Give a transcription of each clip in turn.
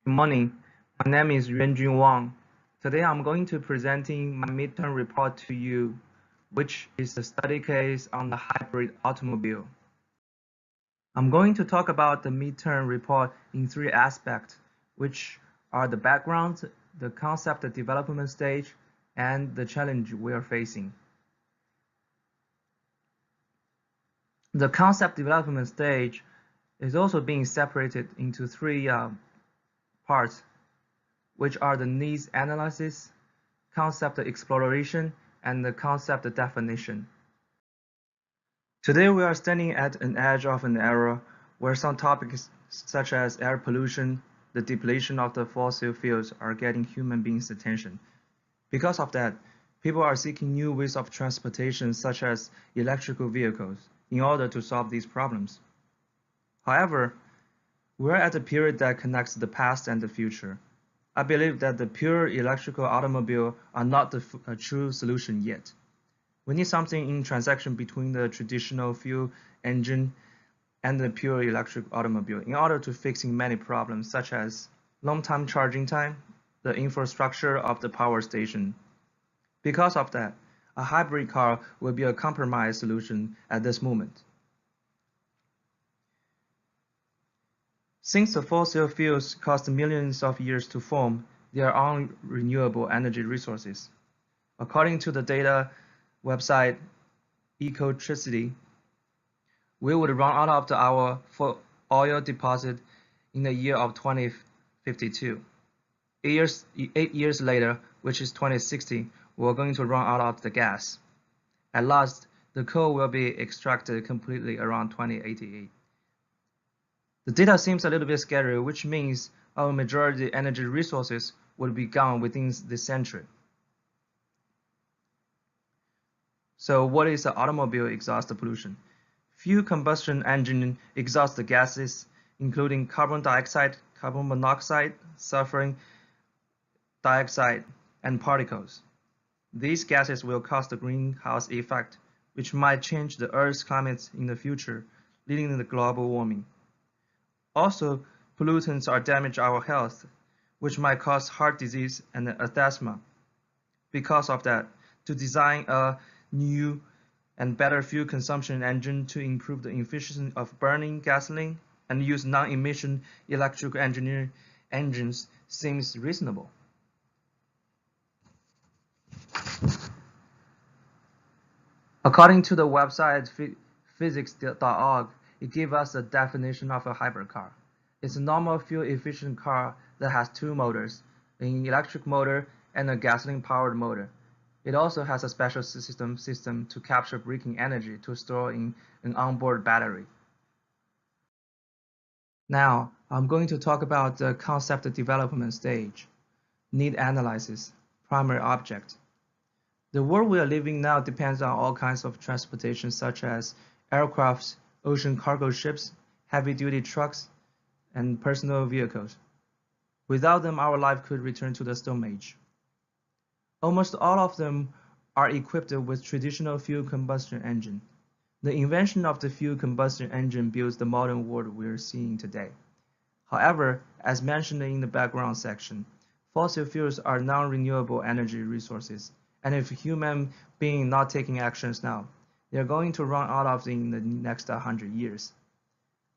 Good morning. My name is Yuanjun Wang. Today I'm going to presenting my midterm report to you, which is a study case on the hybrid automobile. I'm going to talk about the midterm report in three aspects, which are the background, the concept development stage, and the challenge we are facing. The concept development stage is also being separated into three parts, which are the needs analysis, concept exploration, and the concept definition. Today we are standing at an edge of an era where some topics such as air pollution, the depletion of the fossil fuels are getting human beings' attention. Because of that, people are seeking new ways of transportation such as electrical vehicles in order to solve these problems. However, we're at a period that connects the past and the future. I believe that the pure electrical automobile are not the true solution yet. We need something in transaction between the traditional fuel engine and the pure electric automobile in order to fixing many problems such as long time charging time, the infrastructure of the power station. Because of that, a hybrid car will be a compromise solution at this moment. Since the fossil fuels cost millions of years to form, they are unrenewable energy resources. According to the data website Ecotricity, we would run out of our oil deposit in the year of 2052. 8 years later, which is 2060, we're going to run out of the gas. At last, the coal will be extracted completely around 2088. The data seems a little bit scary, which means our majority energy resources will be gone within this century. So what is the automobile exhaust pollution? Fuel combustion engine exhaust the gases, including carbon dioxide, carbon monoxide, sulfur dioxide, and particles. These gases will cause the greenhouse effect, which might change the Earth's climate in the future, leading to global warming. Also, pollutants are damage our health, which might cause heart disease and asthma. Because of that, to design a new and better fuel consumption engine to improve the efficiency of burning gasoline and use non-emission electrical engineering engines seems reasonable. According to the website physics.org, it gives us a definition of a hybrid car. It's a normal fuel-efficient car that has two motors, an electric motor and a gasoline-powered motor. It also has a special system to capture braking energy to store in an onboard battery. Now, I'm going to talk about the concept development stage, need analysis, primary object. The world we are living now depends on all kinds of transportation such as aircrafts, ocean cargo ships, heavy-duty trucks, and personal vehicles. Without them, our life could return to the Stone Age. Almost all of them are equipped with traditional fuel combustion engine. The invention of the fuel combustion engine builds the modern world we are seeing today. However, as mentioned in the background section, fossil fuels are non-renewable energy resources, and if human beings not taking actions now, they are going to run out of in the next 100 years.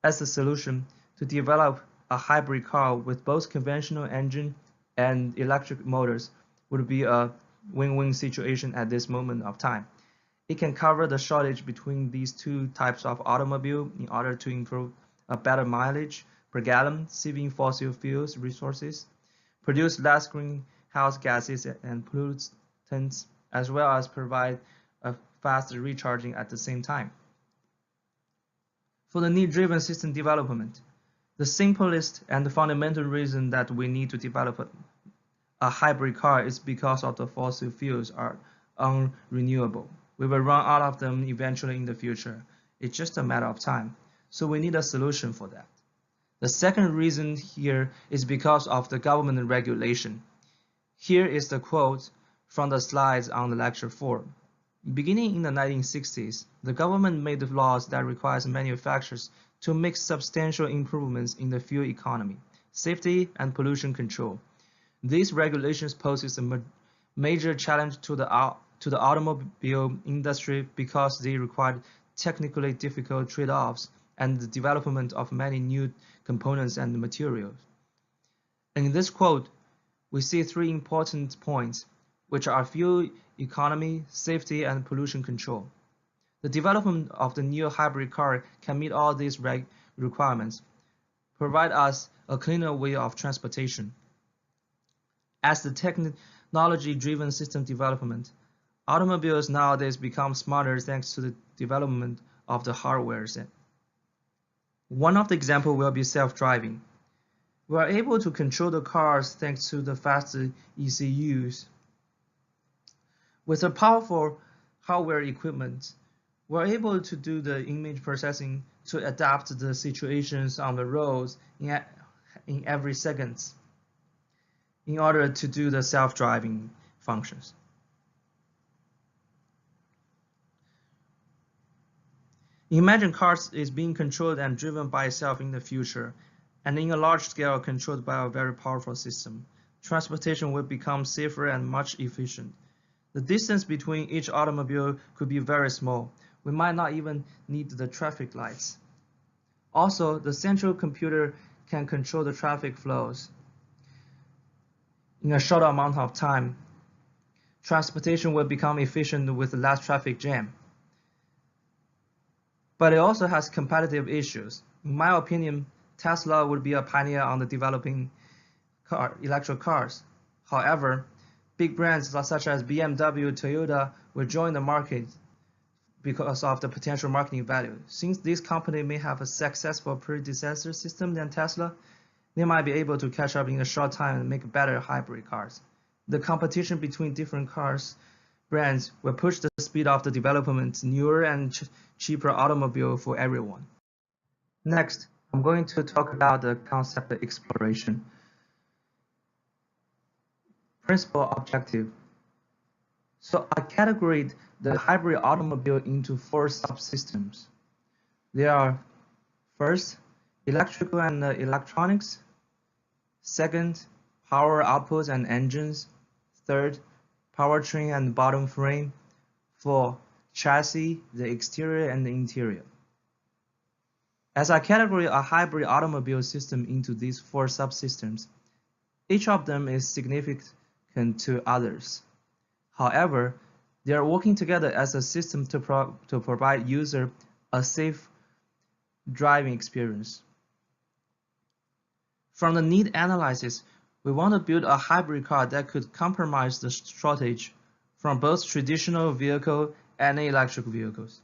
As a solution, to develop a hybrid car with both conventional engine and electric motors would be a win-win situation at this moment of time. It can cover the shortage between these two types of automobile in order to improve a better mileage per gallon, saving fossil fuels resources, produce less greenhouse gases and pollutants, as well as provide a fast recharging at the same time. For the need-driven system development, the simplest and fundamental reason that we need to develop a hybrid car is because of the fossil fuels are unrenewable. We will run out of them eventually in the future. It's just a matter of time. So we need a solution for that. The second reason here is because of the government regulation. Here is the quote from the slides on the lecture 4. Beginning in the 1960s, the government made laws that requires manufacturers to make substantial improvements in the fuel economy. safety, and pollution control. These regulations poses a major challenge to the automobile industry because they require technically difficult trade-offs and the development of many new components and materials. In this quote, we see three important points, which are fuel economy, safety, and pollution control. The development of the new hybrid car can meet all these requirements, provide us a cleaner way of transportation. As the technology-driven system development, automobiles nowadays become smarter thanks to the development of the hardware. One of the examples will be self-driving. We are able to control the cars thanks to the faster ECUs. With a powerful hardware equipment, we're able to do the image processing to adapt the situations on the roads in every second in order to do the self-driving functions. Imagine cars is being controlled and driven by itself in the future, and in a large scale controlled by a very powerful system. Transportation will become safer and much efficient. The distance between each automobile could be very small. We might not even need the traffic lights. Also, the central computer can control the traffic flows in a short amount of time. Transportation will become efficient with less traffic jam. But it also has competitive issues. In my opinion, Tesla would be a pioneer on the developing electric cars. However, big brands such as BMW, Toyota will join the market because of the potential marketing value. Since this company may have a successful predecessor system than Tesla, they might be able to catch up in a short time and make better hybrid cars. The competition between different cars brands will push the speed of the development newer and cheaper automobile for everyone. Next, I'm going to talk about the concept of exploration. Principal objective. So I categorized the hybrid automobile into four subsystems. They are first, electrical and electronics. Second, power outputs and engines. Third, powertrain and bottom frame. Four, chassis, the exterior and the interior. As I categorize a hybrid automobile system into these four subsystems, each of them is significant to others. However, they are working together as a system to provide user a safe driving experience. From the need analysis, we want to build a hybrid car that could compromise the shortage from both traditional vehicle and electric vehicles.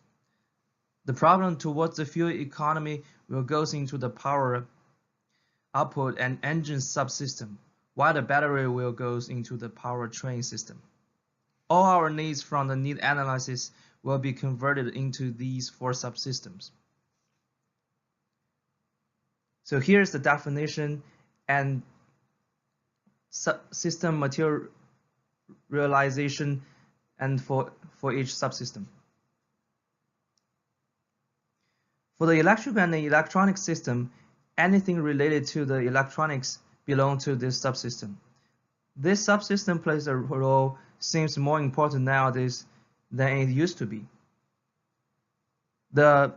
The problem towards the fuel economy will go into the power output and engine subsystem, while the battery will go into the powertrain system. All our needs from the need analysis will be converted into these four subsystems. So here's the definition and system materialization and for each subsystem. For the electrical and the electronic system, anything related to the electronics belong to this subsystem. This subsystem plays a role seems more important nowadays than it used to be. The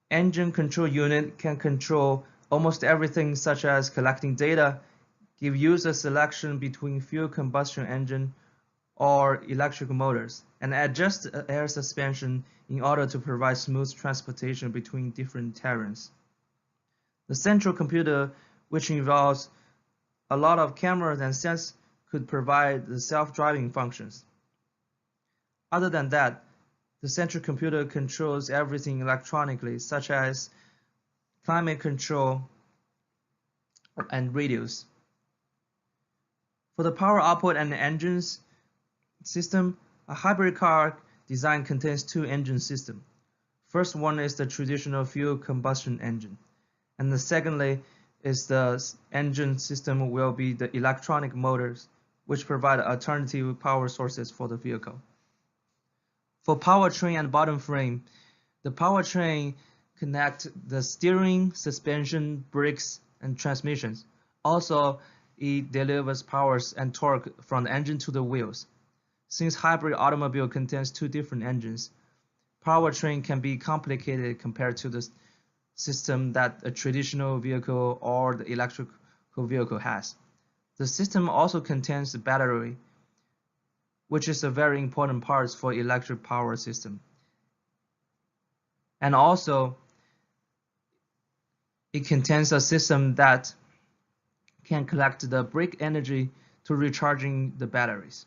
engine control unit can control almost everything such as collecting data, give user selection between fuel combustion engine or electric motors, and adjust air suspension in order to provide smooth transportation between different terrains. The central computer, which involves a lot of cameras and sensors, could provide the self-driving functions. Other than that, the central computer controls everything electronically, such as climate control and radios. For the power output and the engines system, a hybrid car design contains two engine systems. First one is the traditional fuel combustion engine, and the secondly is the engine system will be the electronic motors, which provide alternative power sources for the vehicle. For powertrain and bottom frame, the powertrain connect the steering, suspension, brakes, and transmissions. Also, it delivers powers and torque from the engine to the wheels. Since hybrid automobile contains two different engines, powertrain can be complicated compared to the system that a traditional vehicle or the electric vehicle has. The system also contains the battery, which is a very important part for electric power system. And also, it contains a system that can collect the brake energy to recharging the batteries.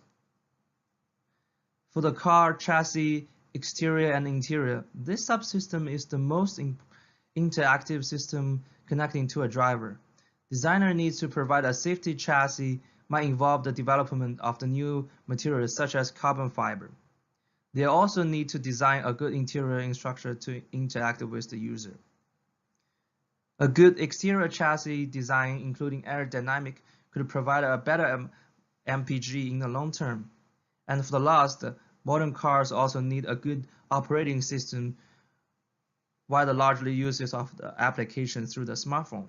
For the car chassis, exterior and interior, this subsystem is the most interactive system connecting to a driver. Designer needs to provide a safety chassis might involve the development of the new materials such as carbon fiber. They also need to design a good interior structure to interact with the user. A good exterior chassis design, including aerodynamic, could provide a better MPG in the long term. And for the last, modern cars also need a good operating system while the largely uses of the application through the smartphone.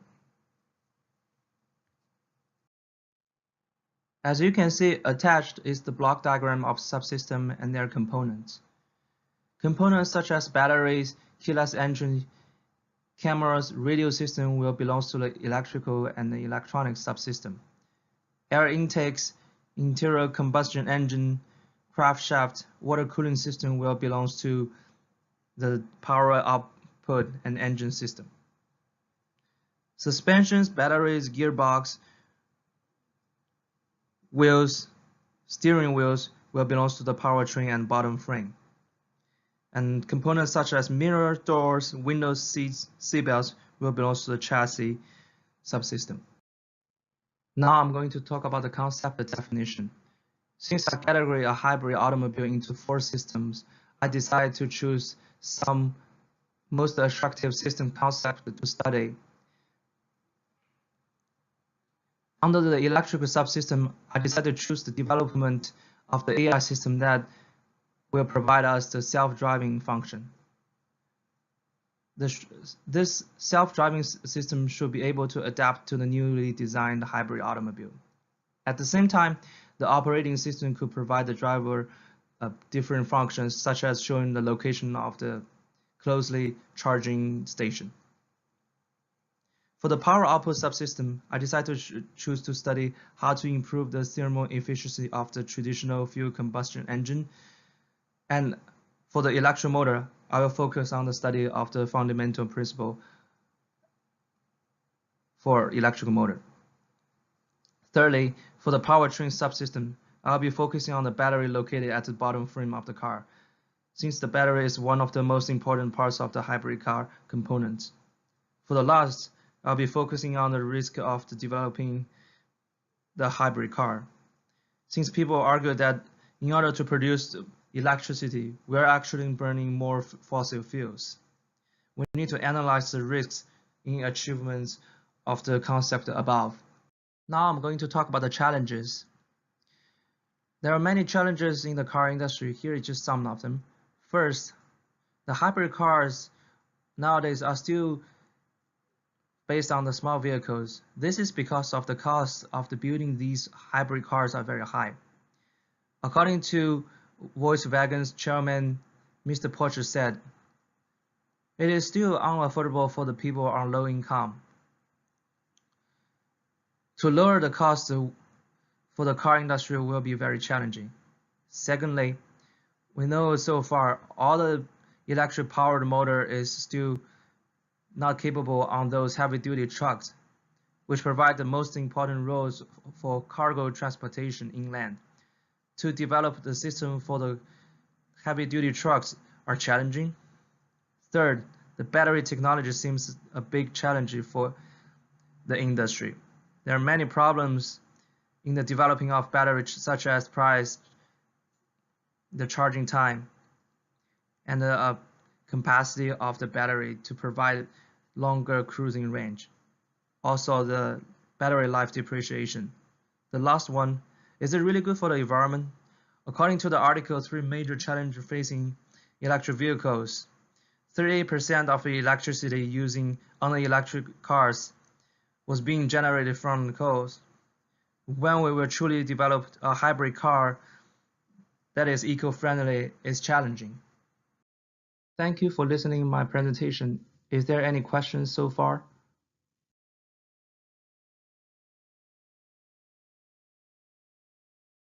As you can see, attached is the block diagram of subsystem and their components. Components such as batteries, keyless entry, cameras, radio system will belong to the electrical and the electronic subsystem. Air intakes, interior combustion engine, craft shaft, water cooling system will belong to the power output and engine system. Suspensions, batteries, gearbox, wheels, steering wheels will belong to the powertrain and bottom frame. And components such as mirror, doors, windows, seats, seatbelts will belong to the chassis subsystem. Now I'm going to talk about the concept definition. Since I categorize a hybrid automobile into 4 systems, I decided to choose some most attractive system concepts to study. Under the electrical subsystem, I decided to choose the development of the AI system that will provide us the self-driving function. This self-driving system should be able to adapt to the newly designed hybrid automobile. At the same time, the operating system could provide the driver different functions, such as showing the location of the closely charging station. For the power output subsystem, I decided to choose to study how to improve the thermal efficiency of the traditional fuel combustion engine. And for the electromotor, I will focus on the study of the fundamental principle for electrical motor. Thirdly, for the powertrain subsystem, I'll be focusing on the battery located at the bottom frame of the car, since the battery is one of the most important parts of the hybrid car components. For the last, I'll be focusing on the risk of developing the hybrid car, since people argue that in order to produce electricity, we're actually burning more fossil fuels. We need to analyze the risks in achievements of the concept above. Now I'm going to talk about the challenges. There are many challenges in the car industry. Here is just some of them. First, the hybrid cars nowadays are still based on the small vehicles. This is because of the cost of building these hybrid cars are very high. According to Volkswagen's chairman, Mr. Porsche said, it is still unaffordable for the people on low income. To lower the cost for the car industry will be very challenging. Secondly, we know so far all the electric powered motor is still not capable on those heavy-duty trucks, which provide the most important roles for cargo transportation inland. To develop the system for the heavy-duty trucks are challenging. Third, the battery technology seems a big challenge for the industry. There are many problems in the developing of batteries, such as price, the charging time, and the capacity of the battery to provide longer cruising range. Also, the battery life depreciation. The last one, is it really good for the environment? According to the article, 3 major challenges facing electric vehicles. 38% of the electricity using on the electric cars was being generated from the coast. When we will truly develop a hybrid car that is eco-friendly is challenging. Thank you for listening to my presentation. Is there any questions so far?